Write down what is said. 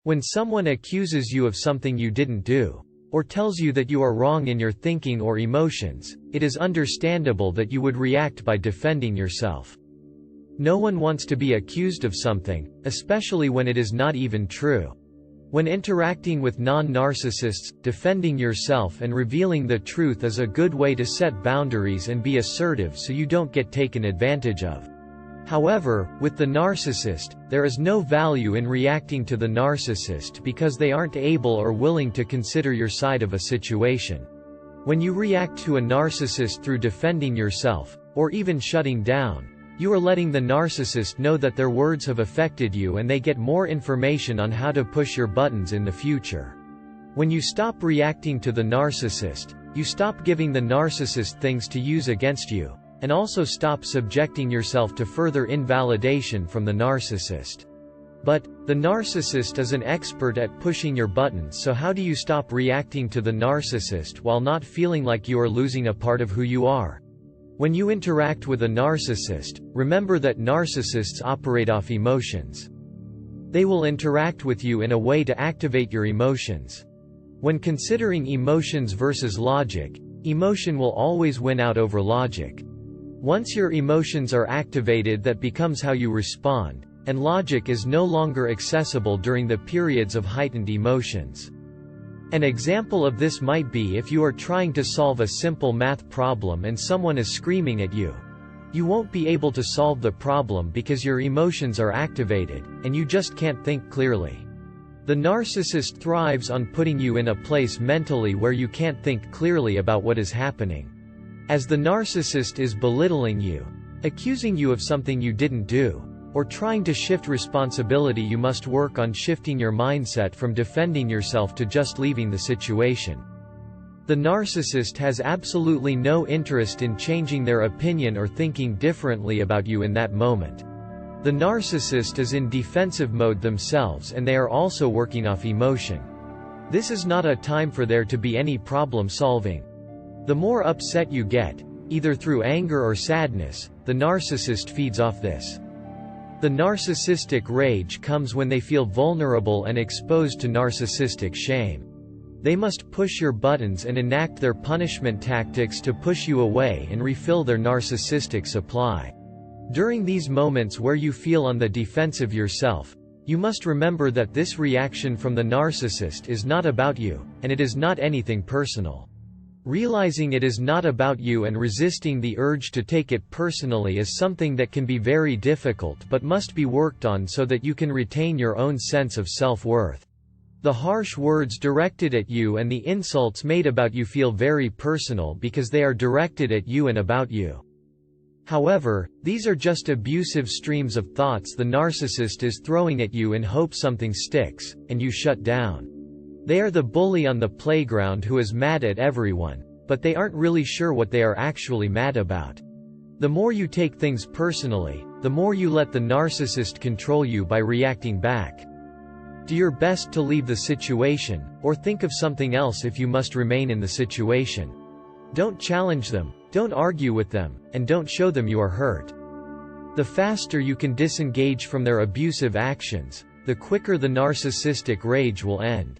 When someone accuses you of something you didn't do, or tells you that you are wrong in your thinking or emotions, it is understandable that you would react by defending yourself. No one wants to be accused of something, especially when it is not even true. When interacting with non-narcissists, defending yourself and revealing the truth is a good way to set boundaries and be assertive so you don't get taken advantage of. However, with the narcissist, there is no value in reacting to the narcissist because they aren't able or willing to consider your side of a situation. When you react to a narcissist through defending yourself, or even shutting down, you are letting the narcissist know that their words have affected you and they get more information on how to push your buttons in the future. When you stop reacting to the narcissist, you stop giving the narcissist things to use against you, and also stop subjecting yourself to further invalidation from the narcissist. But, the narcissist is an expert at pushing your buttons, so how do you stop reacting to the narcissist while not feeling like you are losing a part of who you are? When you interact with a narcissist, remember that narcissists operate off emotions. They will interact with you in a way to activate your emotions. When considering emotions versus logic, emotion will always win out over logic. Once your emotions are activated, that becomes how you respond, and logic is no longer accessible during the periods of heightened emotions. An example of this might be if you are trying to solve a simple math problem and someone is screaming at you. You won't be able to solve the problem because your emotions are activated, and you just can't think clearly. The narcissist thrives on putting you in a place mentally where you can't think clearly about what is happening. As the narcissist is belittling you, accusing you of something you didn't do, or trying to shift responsibility, you must work on shifting your mindset from defending yourself to just leaving the situation. The narcissist has absolutely no interest in changing their opinion or thinking differently about you in that moment. The narcissist is in defensive mode themselves, and they are also working off emotion. This is not a time for there to be any problem solving. The more upset you get, either through anger or sadness, the narcissist feeds off this. The narcissistic rage comes when they feel vulnerable and exposed to narcissistic shame. They must push your buttons and enact their punishment tactics to push you away and refill their narcissistic supply. During these moments where you feel on the defensive yourself, you must remember that this reaction from the narcissist is not about you, and it is not anything personal. Realizing it is not about you and resisting the urge to take it personally is something that can be very difficult but must be worked on so that you can retain your own sense of self-worth. The harsh words directed at you and the insults made about you feel very personal because they are directed at you and about you. However, these are just abusive streams of thoughts the narcissist is throwing at you in hope something sticks, and you shut down. They are the bully on the playground who is mad at everyone, but they aren't really sure what they are actually mad about. The more you take things personally, the more you let the narcissist control you by reacting back. Do your best to leave the situation, or think of something else if you must remain in the situation. Don't challenge them, don't argue with them, and don't show them you are hurt. The faster you can disengage from their abusive actions, the quicker the narcissistic rage will end.